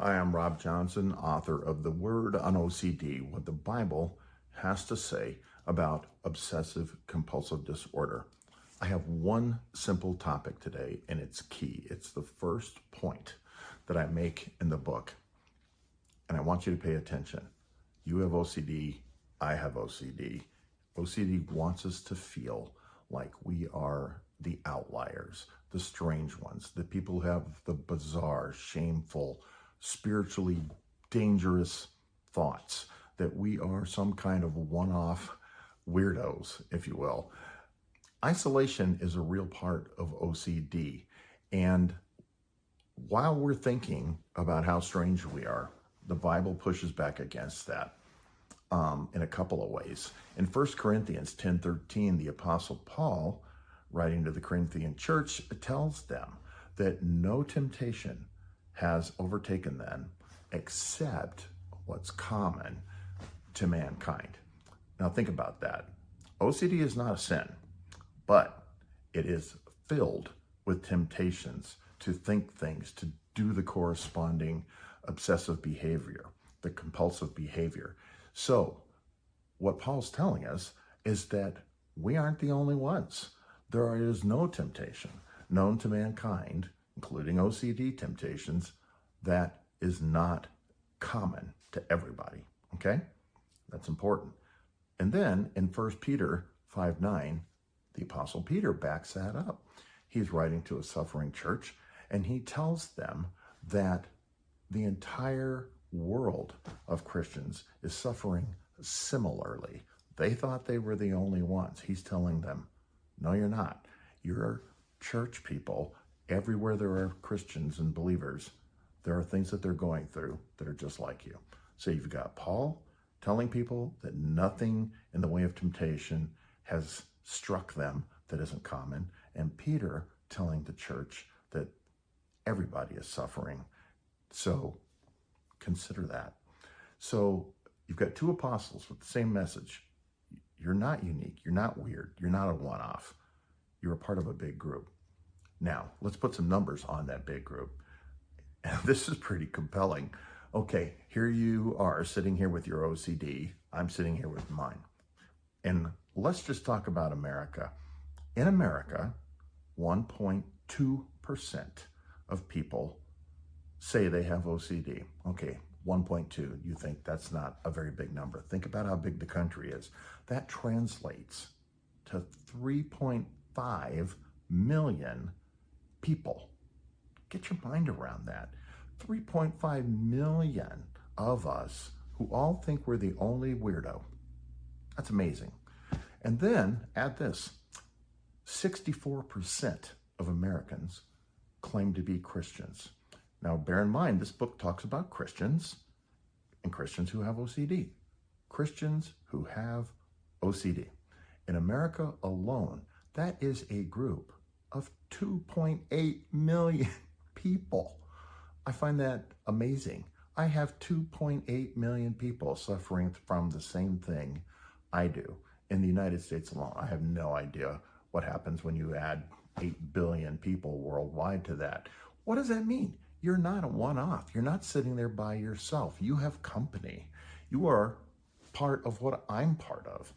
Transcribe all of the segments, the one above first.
Hi, I'm Rob Johnson, author of The Word on OCD, What the Bible Has to Say About Obsessive Compulsive Disorder. I have one simple topic today, and it's key. It's the first point that I make in the book, and I want you to pay attention. You have OCD, I have OCD. OCD wants us to feel like we are the outliers, the strange ones, the people who have the bizarre, shameful, spiritually dangerous thoughts, that we are some kind of one-off weirdos, if you will. Isolation is a real part of OCD. And while we're thinking about how strange we are, the Bible pushes back against that in a couple of ways. In 1 Corinthians 10:13, the Apostle Paul, writing to the Corinthian church, tells them that no temptation has overtaken them except what's common to mankind. Now think about that. OCD is not a sin, but it is filled with temptations to think things, to do the corresponding obsessive behavior, the compulsive behavior. So what Paul's telling us is that we aren't the only ones. There is no temptation known to mankind, including OCD temptations, that is not common to everybody, okay? That's important. And then in 1 Peter 5:9, the Apostle Peter backs that up. He's writing to a suffering church, and he tells them that the entire world of Christians is suffering similarly. They thought they were the only ones. He's telling them, no, you're not. You're church people. Everywhere there are Christians and believers, there are things that they're going through that are just like you. So you've got Paul telling people that nothing in the way of temptation has struck them that isn't common, and Peter telling the church that everybody is suffering. So consider that. So you've got two apostles with the same message. You're not unique. You're not weird. You're not a one-off. You're a part of a big group. Now, let's put some numbers on that big group. And this is pretty compelling. Okay, here you are sitting here with your OCD. I'm sitting here with mine. And let's just talk about America. In America, 1.2% of people say they have OCD. Okay, 1.2. You think that's not a very big number. Think about how big the country is. That translates to 3.5 million people. Get your mind around that. 3.5 million of us who all think we're the only weirdo. That's amazing. And then add this, 64% of Americans claim to be Christians. Now, bear in mind, this book talks about Christians and Christians who have OCD. Christians who have OCD. In America alone, that is a group of 2.8 million people. I find that amazing. I have 2.8 million people suffering from the same thing I do in the United States alone. I have no idea what happens when you add 8 billion people worldwide to that. What does that mean? You're not a one-off. You're not sitting there by yourself. You have company. You are part of what I'm part of.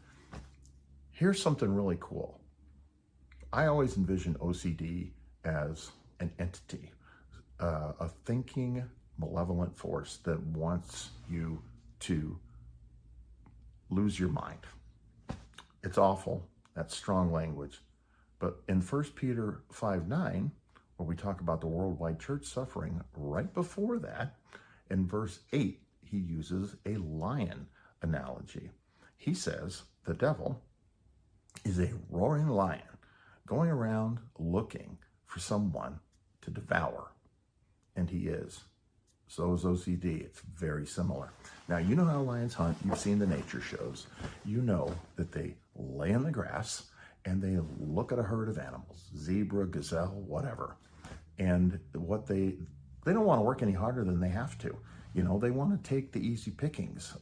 Here's something really cool. I always envision OCD as an entity, a thinking, malevolent force that wants you to lose your mind. It's awful. That's strong language. But in 1 Peter 5:9, where we talk about the worldwide church suffering, right before that, in verse 8, he uses a lion analogy. He says the devil is a roaring lion going around looking for someone to devour. And he is. So is OCD. It's very similar. Now, you know how lions hunt. You've seen the nature shows. You know that they lay in the grass and they look at a herd of animals, zebra, gazelle, whatever. And what they don't want to work any harder than they have to. You know, they want to take the easy pickings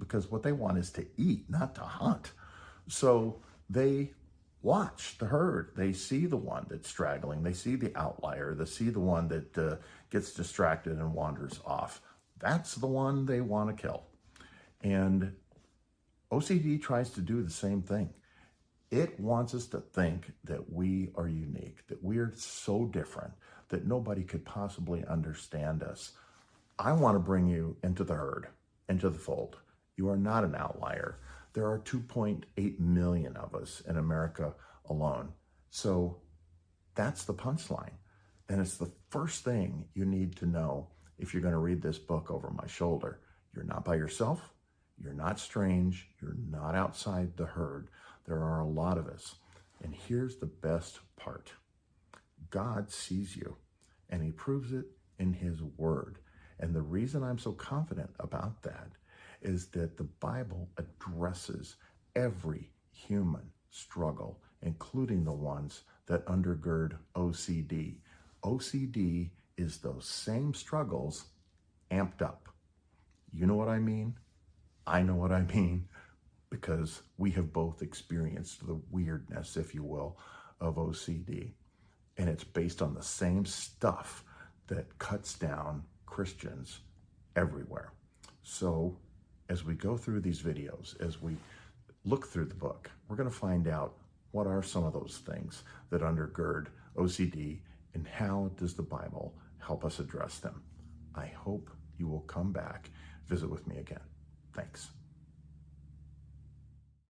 because what they want is to eat, not to hunt. So they watch the herd. They see the one that's straggling. They see the outlier. They see the one that gets distracted and wanders off. That's the one they want to kill. And OCD tries to do the same thing. It wants us to think that we are unique, that we are so different, that nobody could possibly understand us. I want to bring you into the herd, into the fold. You are not an outlier. There are 2.8 million of us in America alone. So that's the punchline. And it's the first thing you need to know if you're going to read this book over my shoulder. You're not by yourself. You're not strange. You're not outside the herd. There are a lot of us. And here's the best part. God sees you, and he proves it in his word. And the reason I'm so confident about that is that the Bible addresses every human struggle, including the ones that undergird OCD. OCD is those same struggles amped up. You know what I mean? I know what I mean, because we have both experienced the weirdness, if you will, of OCD. And it's based on the same stuff that cuts down Christians everywhere. So as we go through these videos, as we look through the book, we're going to find out what are some of those things that undergird OCD and how does the Bible help us address them. I hope you will come back, visit with me again. Thanks.